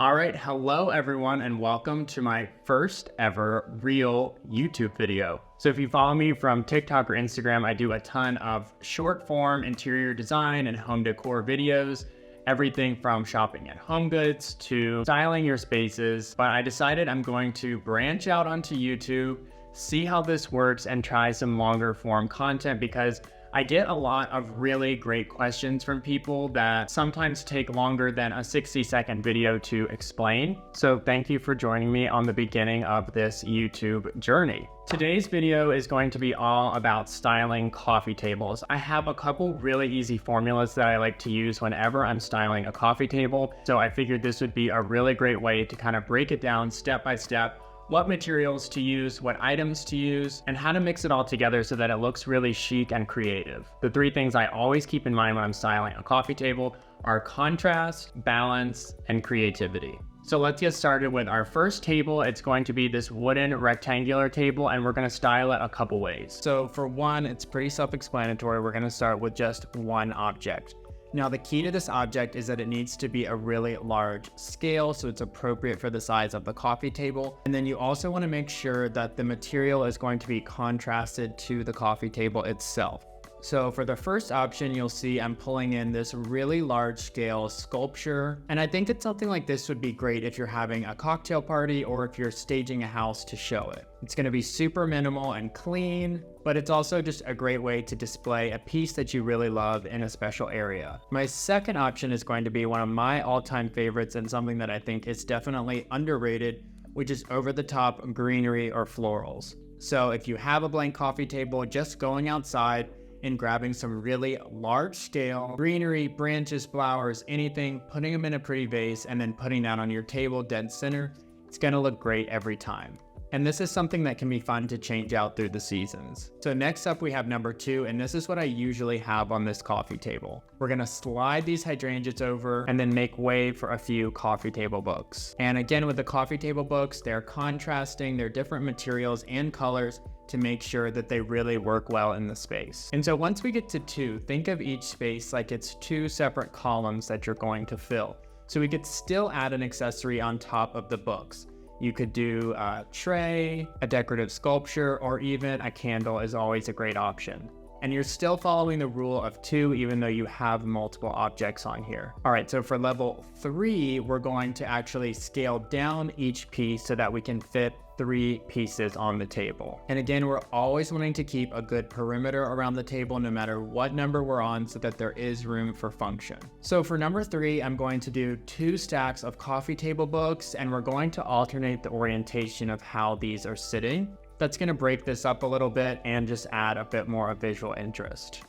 All right, hello everyone and welcome to my first ever real YouTube video. So if you follow me from TikTok or Instagram, I do a ton of short form interior design and home decor videos, everything from shopping at Home Goods to styling your spaces. But I decided I'm going to branch out onto YouTube, see how this works and try some longer form content because I get a lot of really great questions from people that sometimes take longer than a 60-second video to explain. So thank you for joining me on the beginning of this YouTube journey. Today's video is going to be all about styling coffee tables. I have a couple really easy formulas that I like to use whenever I'm styling a coffee table. So I figured this would be a really great way to kind of break it down step by step, what materials to use, what items to use, and how to mix it all together so that it looks really chic and creative. The three things I always keep in mind when I'm styling a coffee table are contrast, balance, and creativity. So let's get started with our first table. It's going to be this wooden rectangular table, and we're gonna style it a couple ways. So for one, it's pretty self-explanatory. We're gonna start with just one object. Now the key to this object is that it needs to be a really large scale so it's appropriate for the size of the coffee table. And then you also want to make sure that the material is going to be contrasted to the coffee table itself. So for the first option, you'll see I'm pulling in this really large scale sculpture. And I think that something like this would be great if you're having a cocktail party or if you're staging a house to show it. It's going to be super minimal and clean, but it's also just a great way to display a piece that you really love in a special area. My second option is going to be one of my all-time favorites and something that I think is definitely underrated, which is over-the-top greenery or florals. So if you have a blank coffee table, just going outside and grabbing some really large scale greenery, branches, flowers, anything, putting them in a pretty vase and then putting that on your table dead center, it's gonna look great every time. And this is something that can be fun to change out through the seasons. So next up we have number 2, and this is what I usually have on this coffee table. We're gonna slide these hydrangeas over and then make way for a few coffee table books. And again, with the coffee table books, they're contrasting, they're different materials and colors to make sure that they really work well in the space. And so once we get to 2, think of each space like it's 2 separate columns that you're going to fill. So we could still add an accessory on top of the books. You could do a tray, a decorative sculpture, or even a candle is always a great option. And you're still following the rule of 2 even though you have multiple objects on here. All right, so for level 3, we're going to actually scale down each piece so that we can fit 3 pieces on the table. And again, we're always wanting to keep a good perimeter around the table no matter what number we're on so that there is room for function. So for number 3, I'm going to do 2 stacks of coffee table books, and we're going to alternate the orientation of how these are sitting. That's going to break this up a little bit and just add a bit more of visual interest.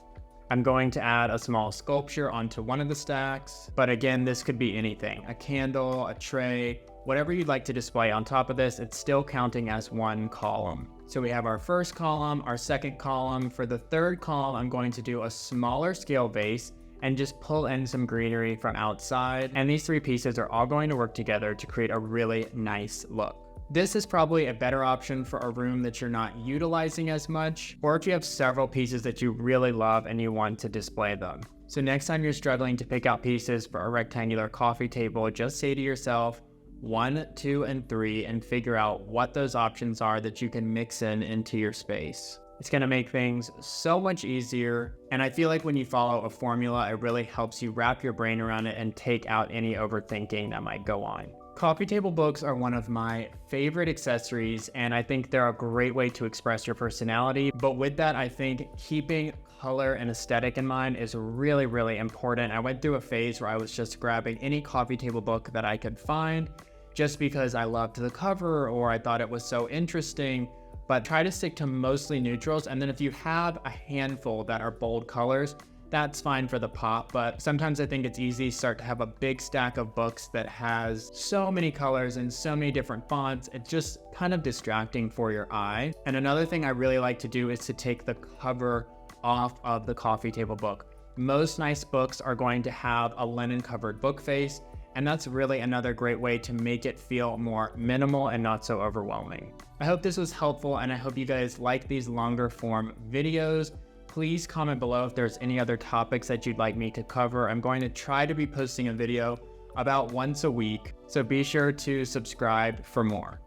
I'm going to add a small sculpture onto one of the stacks, but again, this could be anything, a candle, a tray, whatever you'd like to display on top of this, it's still counting as one column. So we have our first column, our second column. For the third column, I'm going to do a smaller scale vase and just pull in some greenery from outside. And these 3 pieces are all going to work together to create a really nice look. This is probably a better option for a room that you're not utilizing as much, or if you have several pieces that you really love and you want to display them. So next time you're struggling to pick out pieces for a rectangular coffee table, just say to yourself 1, 2, and 3 and figure out what those options are that you can mix into your space. It's gonna make things so much easier, and I feel like when you follow a formula, it really helps you wrap your brain around it and take out any overthinking that might go on. Coffee table books are one of my favorite accessories, and I think they're a great way to express your personality. But with that, I think keeping color and aesthetic in mind is really, really important. I went through a phase where I was just grabbing any coffee table book that I could find just because I loved the cover or I thought it was so interesting, but try to stick to mostly neutrals. And then if you have a handful that are bold colors, that's fine for the pop, but sometimes I think it's easy to start to have a big stack of books that has so many colors and so many different fonts. It's just kind of distracting for your eye. And another thing I really like to do is to take the cover off of the coffee table book. Most nice books are going to have a linen covered book face, and that's really another great way to make it feel more minimal and not so overwhelming. I hope this was helpful, and I hope you guys like these longer form videos. Please comment below if there's any other topics that you'd like me to cover. I'm going to try to be posting a video about once a week, so be sure to subscribe for more.